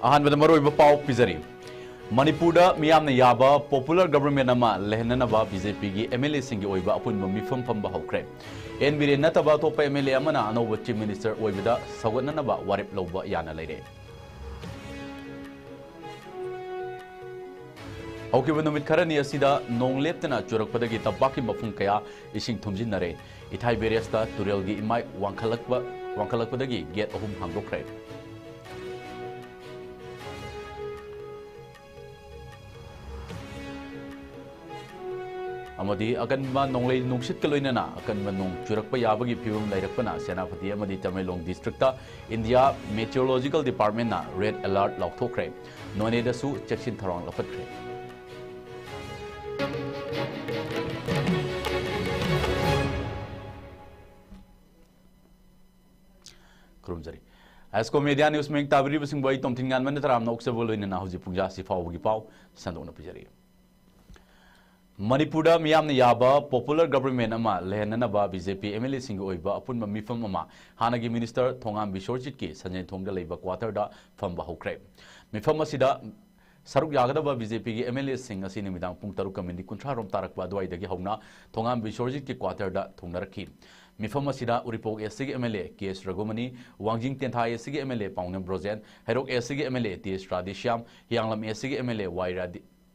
अहानबद मरोइब पाव पिजरी मणिपुर मियामना याबा popular government अमा लेहननबा बीजेपी की एमएलए सिंह की ओइबा अपुन मिफम फंबा हौख्रे एनबीरे नतबा तोप एमएलए अमना अनौब चीफ मिनिस्टर ओइबदा सौगतननबा वारेप लौबा याना लेरे हौकिब नुमित खरनी असिदा नोंग लेप्तना चुरकपदगी तब्बाकी मफुम कया इसिंग थुमजिनरे इथाई बेरेस्ता तुरेलगी इमाई वांखलकपदगी गेट अहुम हांगदोख्रे अमदी अकनबा नोंगलै नुंगसित कलोइनना अकनबा नोंग चुरकपा याबगी फिवम लैरकपना सेनापति अमदी Tamenglong district India meteorological department ना रेड अलर्ट लौथोख्रे नोनेदसु चेक्सिन थरौंग लपत्ख्रे खुरुमजरी ISCOM मीडिया न्यूज में ताबरी बसिंग बई तोमथिंगान मन तराम नौक्सबो लोइनना हुजि पुंजा सिफावगी पाव संदोना पिजरी मणिपुर मियामना याबा पॉपुलर गवर्नमेंट अमा लेहननबा बीजेपी एमएलए सिंह ओइबा अपुन मिफम अमा हानागी मिनिस्टर थोंगाम बिश्वजित की संजय थोंगदा लेबा क्वार्टर फंबा हौख्रे मिफम असिदा सरुक यागदबा बीजेपी की एमएलए सिंह असि निमिदांग पुंग तरुक कमिनी कुंथ्रा रोम तारकबा दुआइदगी हौना थोंगाम बिश्वजित की क्वार्टर थोंगनरखी मिफम असिदा उरिपोक एससी के एमएलए केएस रघुमनी वांजिंग तेंथा एससी के एमएलए पाउनम ब्रोजेन हेरोक एससी के एमएलए टीएस राधेश्याम हियांगलम एससी के एमएलए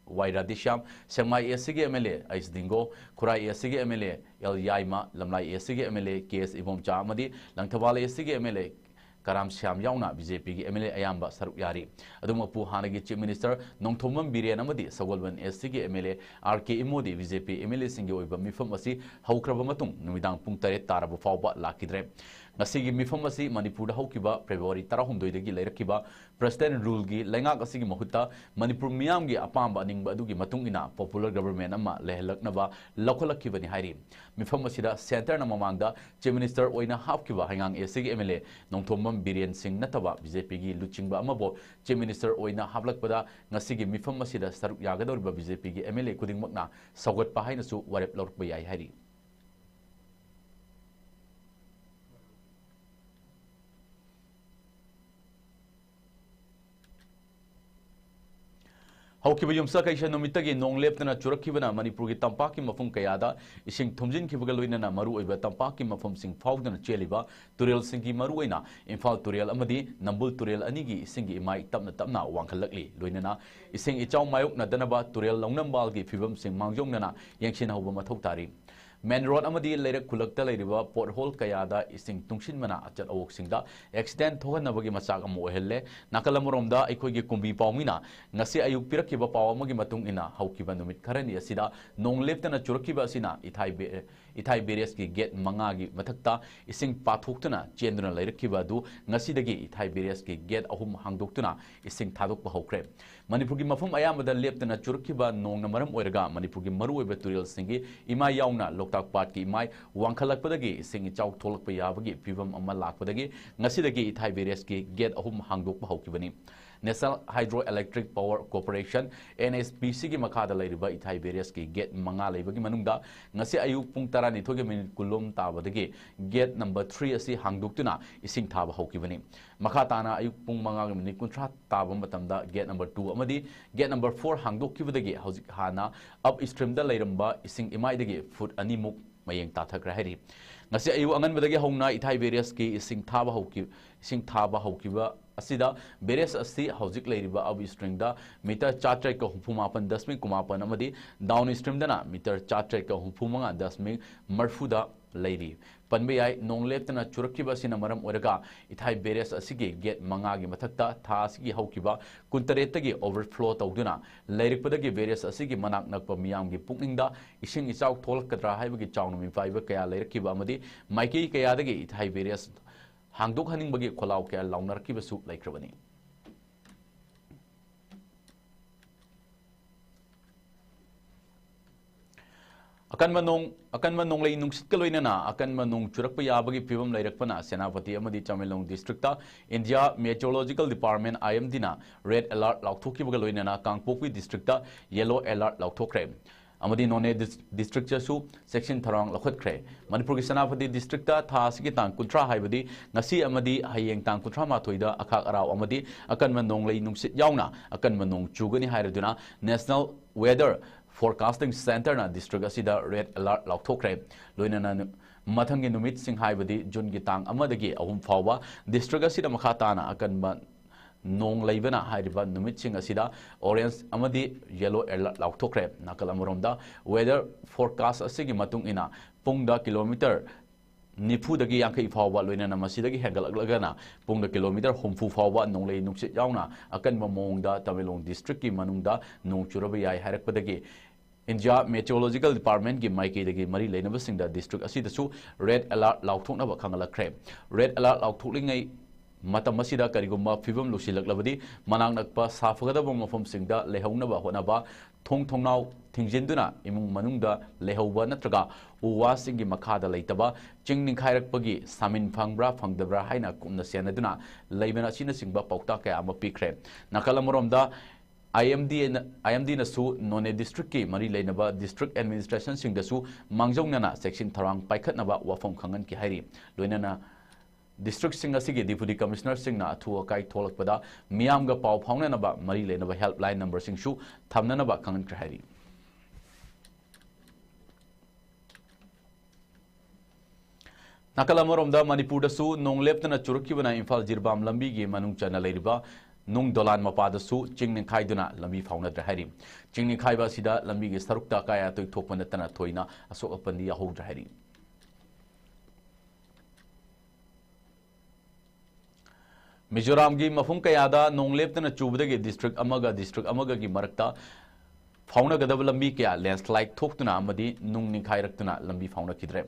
वाई राधेश्याम सेंगमाई एससी के एमएलए आइस दिंगो खुराई एससी के एमएलए एल याइमा लमलाई एससी के एमएलए केएस इबोमचा अमदी लंगथवाल एससी के एमएलए कराम श्याम याउना बीजेपी की एमएलए अयाम्बा सरुक यारी अदुमपु हानगी चीफ मिनिस्टर नोंगथोमम बिरेन अमदी सगोलवन एससी के एमएलए आरके इमोदी बीजेपी एमएलए सिंह की ओइबा मिफम असि हौख्रब मतुंग नुमिदांग पुंग 8 तारब फावबा लाखिद्रे ngasi mifam asi manipur da haukiba February 12 dagi leirakiba president rule gi lenga asi gi mahutta manipur miyam gi apamba aningba adugi matung ina popular government ama lehelaknaba lokholakibani hairi mifam asida center na mamangda chief minister oina hapkiba hangang asi gi MLA nongthomam biren singh nataba BJP gi luchingba amabo chief minister oina hablakpada ngasi gi mifam asida saruk yagadorba BJP gi MLA kudingmakna sagot pa haina su warep lorkba yai hairi हौकिबा युमसा कैसा नुमितगी नोंग लेप्तना चुरखिबना मणिपुर की तंपाकी मफुम कयादा इसिंग थुमजिन खिबगा लोइनना मरु ओइबा तंपाकी मफुम सिंग फाउदना चेलिबा तुरेल सिंगी मरु ओइना इम्फाल तुरेल अमदी नंबुल तुरेल अनिगी इसिंगी इमाई तपना तपना वांखलकली लोइनना इसिंग इचाउ मायोकना दनबा तुरेल लौनंबालगी फिबम सिंग मांगजोंगना यंगसिन हौबा मथौ तारी main road अमदी लेरक खुलकता लेरिबा port hole कयादा इसिंग तुंगसिन मना अचल अवोक सिंगदा accident थोहनबगी मचाक अम ओहेल्ले नाकल अमरोमदा अखोइगी Kunbi पावमिना ngasi ayuk pirakkiba paw amagi matung ina haukiba numit kharani asida nong leptana churkiba asina ithai beres ki gate manga gi mathakta ising pathoktuna chenduna lairakkiba du ngasi dagi ithai beres ki gate ahum hangdoktuna ising thadokba hokre manipur gi mafum ayamada leptana churkiba nong na maram oiraga manipur gi maru oiba turil singi ima yauna loktak pat ki imai wangkhalakpadagi ising chau tholakpa yabagi pibam amma lakpadagi ngasi dagi ithai beres ki gate ahum hangdokba hokibani National Hydroelectric Power Corporation NSPC की मखादा लेरिबा इथाई बेरेस की gate मंगा लेबगी मनुंगदा ngasi ayuk pung 12 minute kulum tabadagi gate number 3 asi hangduktuna ising thaba hokibani makha tana ayuk pung manga minute kuntra taba matamda gate number 2 amadi gate number 4 hangdokibadagi hojik hana upstream da leiramba ising imai dagi foot animuk mayeng tathakra hari ngasi ayu angan badagi hongna ithai beres ki ising thaba haukiba asida beres asi hojik leiriba up string da meter chartre ka hufumapan 10.9 amadi down stream dana meter chartre ka hufumanga 10 marfuda leiri panbe yai nong leptana churkiba sina maram oraga ithai beres asigi gate manga gi mathakta tha asigi haukiba kuntaretagi overflow tawduna leirikpadagi beres asigi manak nakpa miyam gi pukningda ising ichau tholakadra haibagi chawnumi faiba kaya leirkiba amadi maiki kaya dagi ithai beres hangdok haning bagi kholau kya launar ki basu laikrabani akan manong lai nungsit kaloina na akan manong churakpa yabagi pibam lairakpana senapati amadi Chamelong district ta India Meteorological Department IMD na red alert lauthoki baga loina na Kangpokpi district ta yellow alert lauthokre amadi none district chasu section tharang lakhotkhre manipur gi sanapati district ta tha asigi tang kuntra haibadi ngasi amadi hayeng tang kuntra ma thoida akhak araw amadi akan manong lei nungsit yauna akan manong chugani hairaduna national weather forecasting center na district asida red alert laukthokre loinana mathang gi numit sing haibadi jun gi tang amadagi ahum fawa district asida makha tana akan ban nong leibana hairiba numit sing asida orange amadi yellow alert laukthokre nakal amoromda weather forecast asigi matung ina pungda kilometer nifu dagi yankai fawa loinana masidagi hegalagana pungda kilometer humfu fawa nonglei nuksit yauna akan mamongda Tamilong district ki manungda nong churabi yai hairakpadagi India Meteorological Department ki maiki dagi mari leinabasingda district asidasu red alert laukthoknaba khangalakre red alert lauktholingai matam asida karigumba fibam lusilaklabadi manang nakpa safagadaba mafamsingda lehaunaba honaba thongnau thingjinduna imung manungda lehauba natraga uwasingi makhada leitaba chingning khairakpagi samin phangbra phangdabra haina kumna senaduna leibana sina singba paukta kaya ama pikre nakalamoromda IMD na su none district ki mari leinaba district administration singdasu mangjongnana section tharang paikhatnaba wafam khangan ki hairi loinana district sing asigi deputy commissioner sing na thu akai tholakpada miyam ga pau phaunanaba mari leinaba helpline number sing shu thamnanaba khangan ki hairi nakalamoromda manipur da su nongleptana churukibana imphal jirbam lambi gi manung chana leiriba nung dolan mapada su chingning khaiduna lambi faunadra hari chingning khaiba sida lambi gi sarukta kaya toi thokpana tana thoina asok apandi ahudra hari Mizoram gi mafum kayada nongleptana chubadagi district amaga gi marakta fauna gadab lambi kya landslide thoktuna amadi nung ninkhairakuna lambi fauna kidre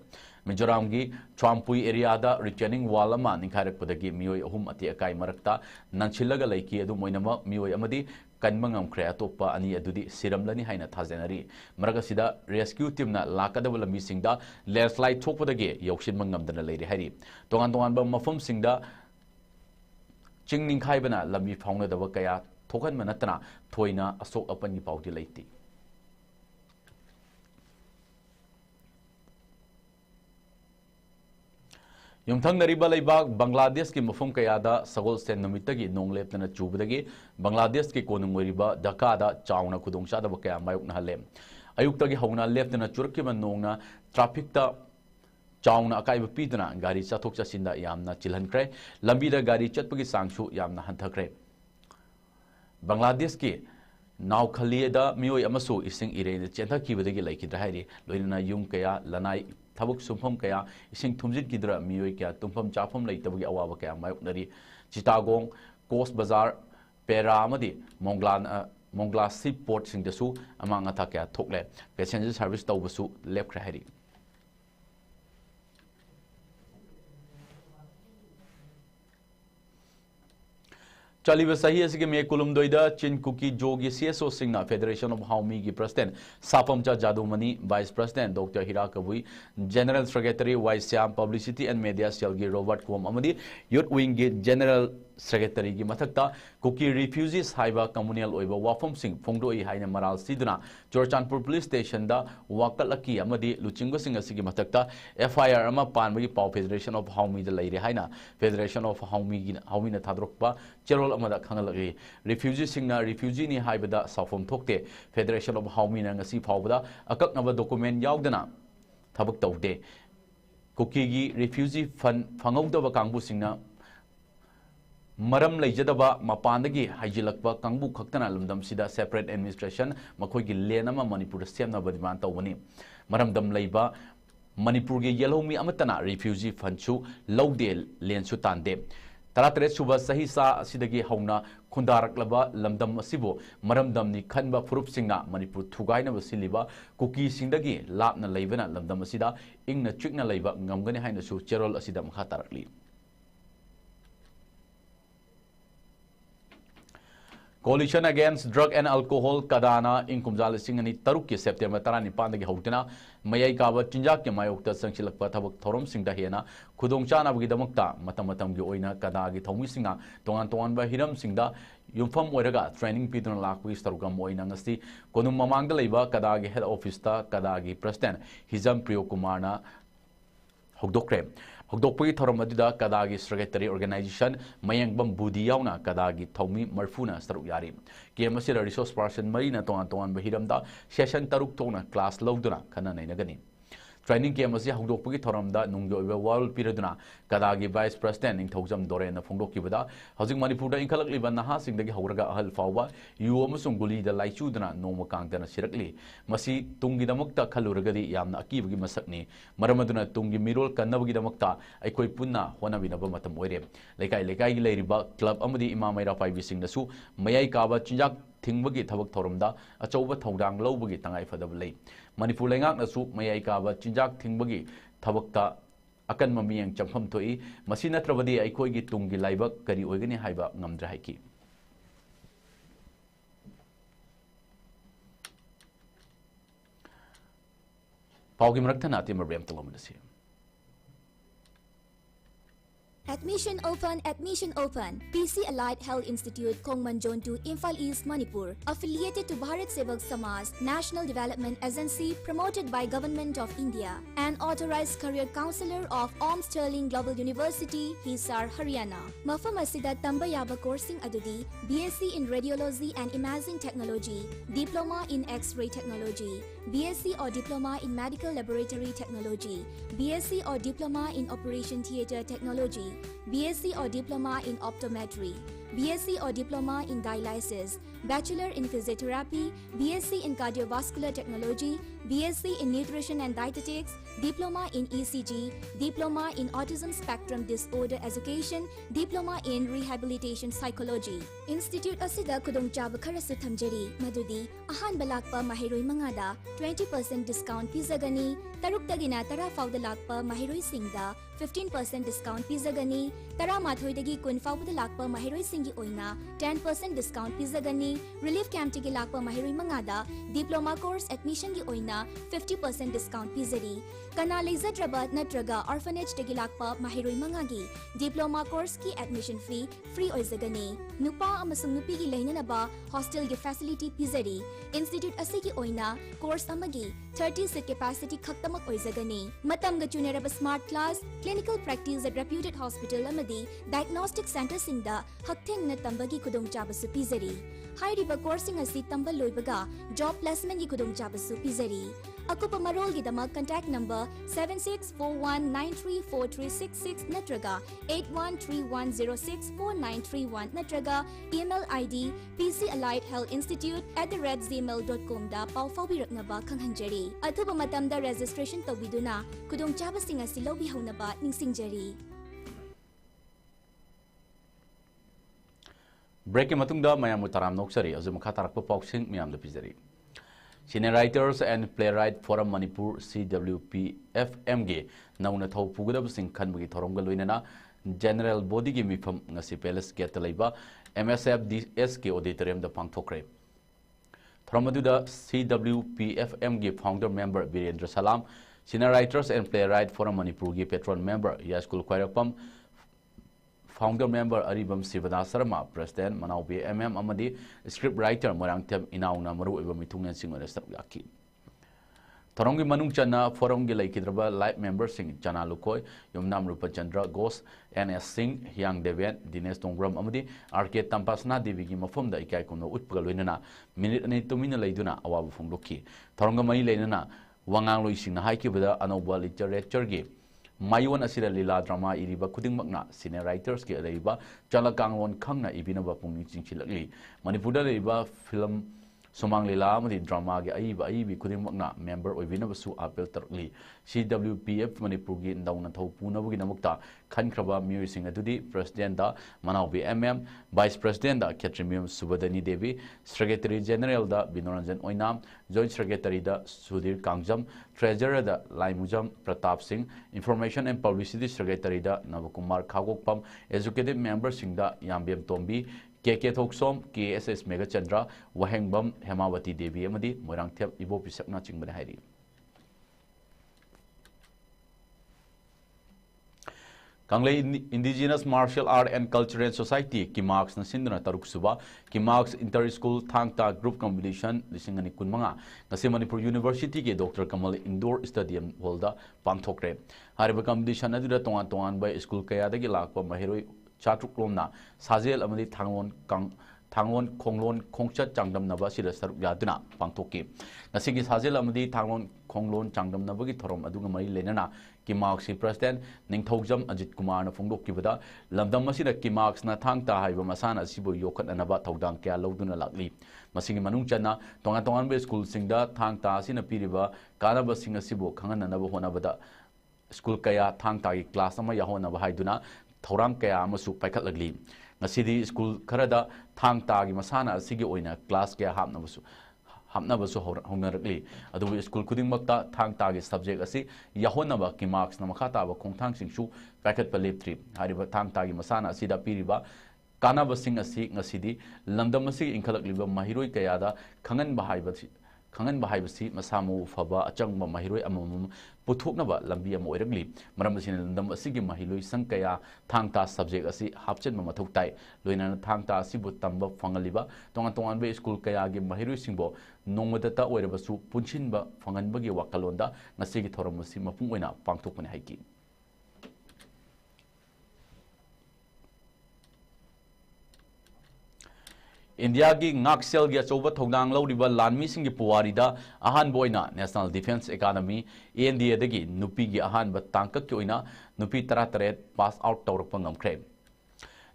Mizoram gi Champui area da returning wall ama ninkhairakpadagi mioi ahum ati akai marakta nanchilaga laiki adu moinama mioi amadi kanmangam khre atoppa ani adudi siramlani haina thajenari maragasida rescue team na lakadab lambi singda landslide thokpadagi yauksin mangamdana leiri hari tongan ba mafum singda chingning khaibana lambi fauna daba kaya thokan manatana thoina asok apani pauti leiti Yumthang nariba laibak Bangladesh ki mafum kayada sagol sen numitagi nongleptana chubadagi Bangladesh ki konungoriba Dhaka da chauna khudongcha da kaya mayuk na halem ayuktagi hauna leptana churkiba nongna traffic ta chauna akai bapidana gari chathok chasinda yamna chilhankre lambi da gari chatpagi sangsu yamna hanthakre Bangladesh ki naw khali da mioi amasu ising irene chenthakibadagi laikidra hairi loinana yung kaya lanai Tabuk sumpham kaya ising thumjit kidra mioi kya tumpham chafam leitabagi awaba kaya mayuknari Chittagong Coast Bazaar Pera amadi Mongla Seaport singdasu amang atha kaya thokle passenger service tawbasu lepkhre hari Chaliba sahi asige me kulum doida chin kuki jogi CSO singna Federation of Haumi gi president Sapamcha Jadumani Vice President Dr. Hira Kabui General Secretary Vice Siam Publicity and Media Cell gi Robert Kwom amadi Youth Wing gi General Secretary gi mathakta kuki refugees haiba communal oiba wafam sing phongdoi haina maral siduna Chorchanpur Police Station da wakalaki amadi luchingba sing asigi mathakta FIR ama panbagi Pau Federation of Haumi da leire haina Federation of Haumi na thadrokpa cherol amada khangalagi refugee singna refugee ni haibada safom thokte Federation of Haumi na ngasi phawbada akaknaba document yaudana thabak tawde kuki gi refugee fund phangawdaba kangbu singna maram leijadaba mapandagi haijilakba kangbu khaktana lumdam sida separate administration makhoigi lenama Manipur semna badiman tawani maram dam leiba Manipur gi yelhomi amatana refugee fund chu lawde lensu tande Taratret suba sahi sa asidagi hauna khundaraklaba lamdam asibo maramdam ni khanba furup singna Manipur thugaina basiliba kuki singdagi lapna leibana lamdam asida ingna chikna leiba ngamgani haina su cherol asida makha tarakli Coalition Against Drug and Alcohol Kadana in Kumjal Singani Taruki September Tarani Pandagi Hotena, Mayai Kava Chinjak Mayokta Sanchilak Patabak Torom Singdahena, Kudong Chana Vidamukta, Matamatam Yoina Kadagi Tomisinga, Tongan Toan Bahiram Singda, Yumfam Weraga, Training Peter Lakwi Starugam Moinangasti, Konum Mamangaleva, Kadagi Head Office, Kadagi President, Hizam Priyokumarna Hogdokre. Hogdokpui Thoramadida Kadagi Secretary Organization Mayangbam Budiyauna Kadagi Tomi Marfuna Staruk Yari. Kiamasira Resource Person Marina Tongan Tongan Bahiramda Session Taruk Tona Class Loduna Kana Nagani. Training Kiamasi Hogdokpui Thoramda Nungyo World Perioduna Kadagi Vice President in Tozam Dore and the Fongdokibada, Housing Manipura in Kalak Libanaha Sing the Horaga Hal Fawa, Yuomusunguli the Laichudana, no Mokangana Sirakli, Masi Tungi the Mukta Kaluragadi Yam Akivi Masakni, Maramaduna Tungi Mirol Kanavagi the Mukta, Aikoi Puna, Honavina Matamore, Lekai Ladiba, Club Amadi Imamera 5 Sing the Su, Mayai Kava Chinjak. Tingbagi Tavak Torumda, a Chova Todang Lobagi Tangai for the Lay. Manipur Langak the soup, Mayakava, Chinjak Tingbagi, Tavakta, Akan Mami and Champam Toi, Masina Travadi, Aikogi Tungi Laiba, Kari Ogani Haiba, Namdrahaki. Paugim Raktanati Mariam Tolomanasi. Admission open. PC Allied Health Institute, Kongmanjon to Imphal East, Manipur. Affiliated to Bharat Sevak Samaj, National Development Agency, promoted by Government of India. An authorized career counselor of Om Sterling Global University, Hisar, Haryana. Mafam asida tamba yaba coursing adudi, BSc in Radiology and Imaging Technology, Diploma in X-ray Technology, BSc or Diploma in Medical Laboratory Technology, BSc or Diploma in Operation Theatre Technology, BSc or Diploma in Optometry, BSc or Diploma in Dialysis, Bachelor in Physiotherapy, BSc in Cardiovascular Technology, BSc in Nutrition and Dietetics, Diploma in ECG, Diploma in Autism Spectrum Disorder Education, Diploma in Rehabilitation Psychology. Institute asida kudongchaba kharasu thamjari madudi ahan balakpa mahiroi mangada 20% discount pizagani taruktagina tara fawda lakpa mahiroi singda 15% discount pizagani tara mathoidagi kun fawda lakpa mahiroi singi oina 10% discount pizagani relief camp tigi lakpa mahiroi mangada diploma course admission gi oina 50% discount pizari kana leizadrabat natraga orphanage tigi lakpa mahiroi mangagi diploma course ki admission fee free oizagani nupa amasung nupi gi leinanaba hostel gi facility pizari institute asigi oina course amagi 30 seat capacity khaktamak oizagani matam ga chunaraba smart class clinical practice at reputed hospital amadi diagnostic center singda haktheng na tambagi kudong chabasu pizari hairiba coursing asi tambal loibaga job placement gi kudong chabasu pizari akupa marol gi dama contact number 7641934366 natraga 8131064931 natraga email id pcalliedhealthinstitute@gmail.com da pau fawbiraknaba khanghanjari athuba matamda registration tawbiduna kudong chabasing asi lobi haunaba ningsingjari. Breaking Matunda Mayamu Taram Noksari, as a Makatarak Boxing, Miam the Pizari. Senior Writers and Playwright Forum Manipur CWPFMG, Nauna Tau Pugudab Sing Kanbugi Torongaluina, General Body Gimme from Nasipeles Getalaiba, MSFDSK Auditorium the Pangtokre. Thromaduda CWPFMG founder member Birendra Salam, Senior Writers and Playwright Forum Manipur patron member Yaskul Kwairapam, Founder member Aribam Sivada Sarma, President Manaubi Amadi, script writer Marangtem Inauna Maru Mitung and Singer Yaki. Torongi Manungchana, Forum Gilakidraba, live member Sing Jana Lukoi, Yumnam Rupa Chandra, Ghost, NS Singh, Hyang Devian, Dines Tongram Amadi, Arcade Tampasna, Divigi Mafum, the Ikaikono Utpalwina, Minute and 2 minute Laiduna, Awa from Luki. Toronga Mailena, Wangang Luisina Haiki with the Anoba literature game. Mayuan asira lila drama iriba kuding magna senior writers ke leiba chalakangwon khangna ibinaba pungni chingchilakli manipurda leiba film somang lila amadi drama ge aibi kuding magna member oibinaba su apel tarkli CWPF manipur gi ndauna thau punabu gi namukta khankraba miyoi sing adudi president da manaubi vice president da Ketrimium Subadani Devi secretary general da Binoranjan Oinam joint secretary da Sudhir Kangjam treasurer da Laimujam Pratap Singh information and publicity secretary da Navakumar Khagokpam executive member sing da Yambem Tombi KK Thoksom KSS Megachandra Wahengbam Hemawati Devi amadi Moirangthep Ibo Pisakna Chingbana Hairi Kanglei Indigenous Martial Art and Cultural Society Kimax Nasindra Taruk Suba Kimax Inter-School Thangta Group Competition Lisingani Kunmanga Ngasi Manipur University ke Dr. Kamal Indoor Stadium Holda Pangthokre Hariba competition adura tongan tongan by school kaya dagi lakpa mahiroi chatruk lomna Sajel amadi Thanglon Konglon Kongchat Changdam Naba Sida Saruk Yaduna Pangthoki Nasigi Sajel amadi Thanglon Konglon Changdam Nabagi Thorom Adunga Mai Lenana Kimaxi President Ningthojam Ajit Kumar na Phongdok Kibada Lamdam Masida Kimax na Thangta Haiba Masana Asibu Yokat Anaba Thodang Kya Loduna Lakli Masingi Manung Chana Tongan Tongan Be School Singda Thangta Sina Piriba Kanaba Singa Sibu Kangan Anaba Honabada School Kaya Thangta Class Ama Yahonaba Haiduna Thorang Kaya Amasu Paikat Lagli Nasidi School Karada Thangta Masana Sigi Oina Class Kaya Hamnabasu Honaragli Adu School Kuding Makta Thangta subject asi Yahonaba Kimax Namakata Kongtang Singshu Packet Palip Trip Hariba Thangta Masana Sida Piriba Kanaba Sing Asi Nasidi Landamasi Inkalakliba Mahiroi Kayada Kangan Bahibasi Masamu Faba Achang Mahiroi Amum Putuknaba Lambia Moiragli Maramasin Landam Asigi Mahiloi Sankaya Thangta subject asi Hapchen Mamatuktai Luina Thangta Sibu Tamba Fangaliba Tongan Tongan Bay School Kayagi Mahiroi Singbo Nomadata Oirabasu Punchinba Fanganbagi Wakalonda Nasigi Thoramasi Mapungwena Pangtukman Haiki India ki Ngaksel gi achoba thongdang lawriba lanmi singi puwarida ahan boina National Defense Academy NDA dagi nupi gi ahan ba tangkak ki oina nupi 33 pass out tawrpa ngamkhre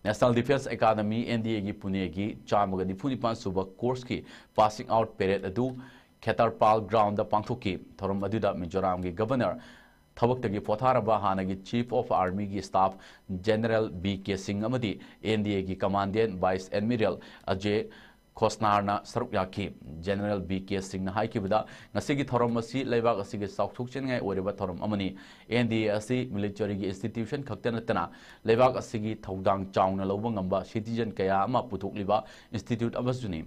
National Defense Academy NDA gi Pune gi chamaga nifunipan suba course ki passing out parade adu Khetarpal ground da pangthoki thorom aduda Mizoram gi governor Thabak Potharaba Hanagi Chief of Army gi Staff General B.K. Singh Amadi NDA gi Commandant Vice Admiral Ajay Khosnarna Sarukyaki General B.K. Singh na haikibada ngasigi thorom asi leibak asigi saukthukchen ngai oriba thorom amani NDA asi military gi institution khaktanatana leibak asigi thodang chauna lobang amba citizen kaya ama puthukliba institute amasuni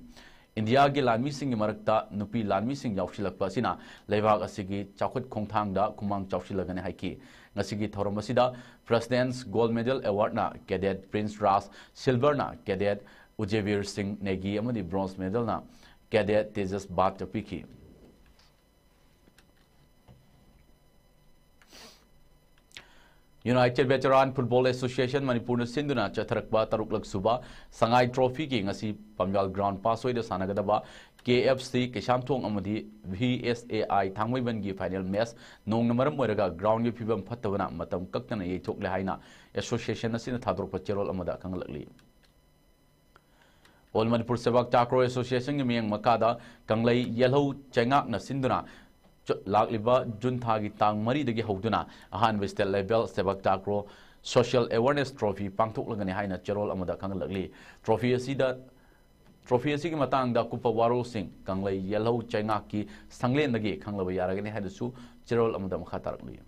India ki lanmi singi marakta nupi lanmi sing yausilakpa sina leibak asigi chakhut khongthangda kumang chausilagane haiki ngasigi thorom asida President's Gold Medal Award na Cadet Prince Ras Silver na Cadet Ujevir Singh Negi amadi Bronze Medal na Cadet Tejas Bhat Tapiki United Veteran Football Association Manipur na sinduna chatharakba taruklak suba Sangai Trophy ki ngasi Pamjal Ground Pasoi da sanagadaba KFC Kesamthong amadi VSAI Thangmaiban gi final match nong namaram oiraga ground gi phibam phattabana matam kaktana yeithokle haina association asina thadorpa cherol amada kanglakli All Manipur Sebak Takraw Association gi miyang makada kanglai yellow chengak na sinduna Lakliba Juntagi Tang Mari dagi Hoduna, ahan state level Sebak Takraw Social Awareness Trophy Pangtok Lagani Haina Cherol Amada Kanglagli. Trophy Asigi Matang da Kupa Warol Singh, Kanglay Yellow Chengaki, Sanglen Nagi, Kanglaba Yaragani Hadasu, Cherol Amada Makataragli.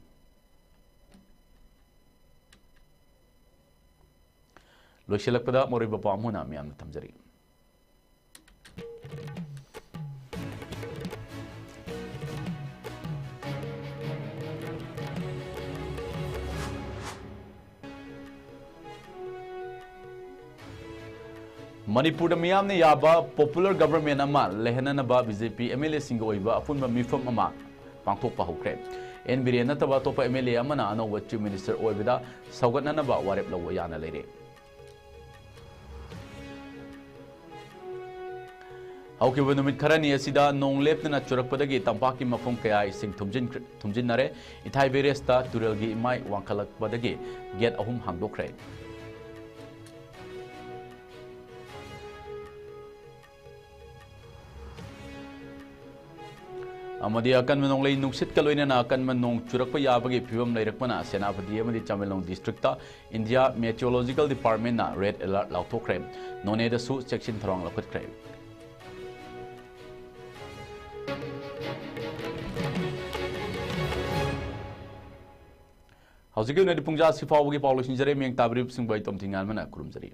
Loshilakpada Moriba Pamuna Miam Tamzari. Manipur miyam ne yaba popular government ama lehananaba BJP MLA singo oiba apunba mifam ama pangthokpa hokre NBR nataba topa MLA amana anowa chief minister oibida saugatnanaba warep lawo yana leire Haukiba numit kharani asida nong lepna churakpadagi tampaki mafum kaya sing thumjin nare ithai beresta turelgi imai wangkhalakpadagi get ahum hangdokre Amadi akan manong lay nungsit kaloy na akan manong churak pa yabagi pibam layrak na Senapati amadi Chamelong Districta India Meteorological Department na red alert lautok none da su section tharong lakot krem Hausigaw na di pungja si Fawagi Paulo Sinjare miyang tabrib sing bay tom tingal mana kurum jari